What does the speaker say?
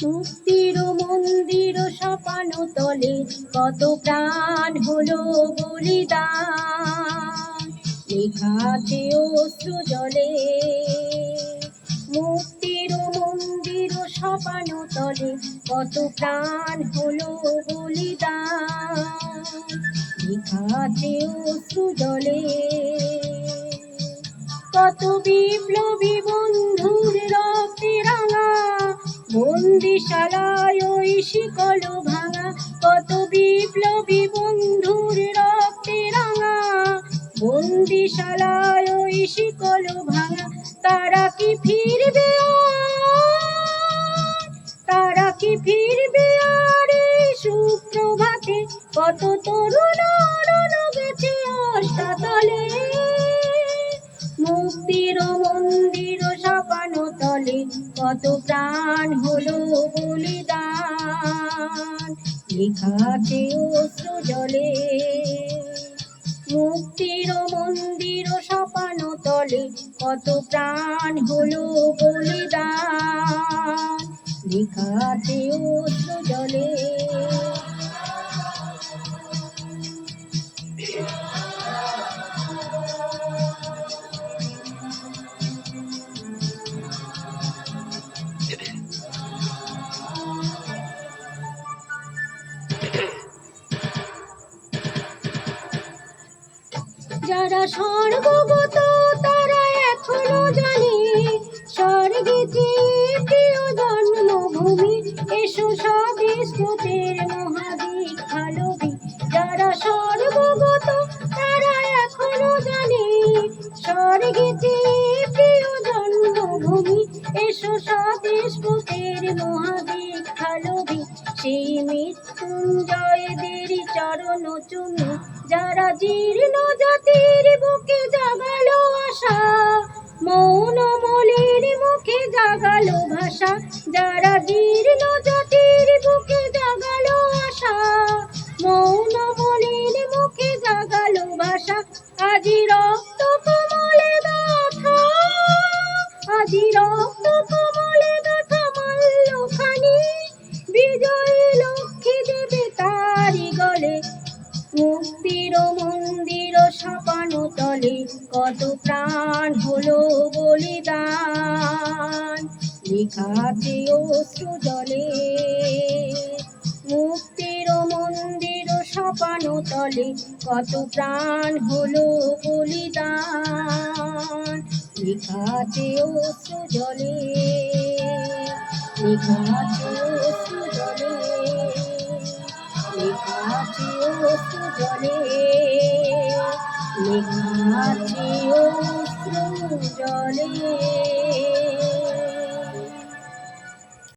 মুক্তির মন্দির সপান তলে কত প্রাণ হলো বলিদান, লেখা আছে অশ্রু জলে। মুক্তির মন্দির সপান তলে কত প্রাণ হলো বলিদান, লেখা আছে অশ্রু জলে। কত বিপ্লবী বন্ধুর রক্তে রাঙা বন্দিশালায় ওই শিকল ভাঙা, কত বিপ্লবী বন্ধুর রক্তে রাঙা বন্দিশালায় ওই শিকল ভাঙা। তারা কি ফিরবে তারা কি ফিরবে আর এই সুপ্রভাতে? কত তরুণ গেছে অষ্টাতলে, মুক্তির মন্দির সপান তলে কত প্রাণ হলো বলিদান, লেখা আছে অশ্রু জলে। মুক্তির মন্দির সপান তলে কত প্রাণ হলো বলিদান, লেখা আছে অশ্রু জলে। যারা স্বর্গগত তারা এখনো জানে স্বর্গে যে প্রিয় জন্মভূমি, এসো স্বদেশ ব্রতের মহাদীক্ষা লোভী। যারা স্বর্গগত তারা এখনো জানে স্বর্গে যে প্রিয় জন্মভূমি, এসো স্বদেশ ব্রতের মহাদীক্ষা লোভী। সেই মৃত্যুঞ্জয়দের চরণ চুমি, যারা জীর্ণ জাতির বুকে জাগালো আশা, মৌন মলির মুখে জাগালো ভাষা। যারা জীর্ণ জাতির বুকে জাগালো আশা, মৌন মলির মুখে জাগালো ভাষা। আজি রক্ত কমলে গাথা, আজি রক্ত কমলে গাথা মাল্যখানি, বিজয়ী লক্ষ্মী দেবে তারি গলে। মুক্তির মন্দির সপান তলে কত প্রাণ হলো বলিদান, লেখা আছে অশ্রু জলে। মুক্তির মন্দির সপান তলে কত প্রাণ হলো বলিদান, লেখা আছে অশ্রু জলে, লেখা আছে অশ্রু জলে, লেখা আছে অশ্রু জলে, লেখা আছে অশ্রু জলে।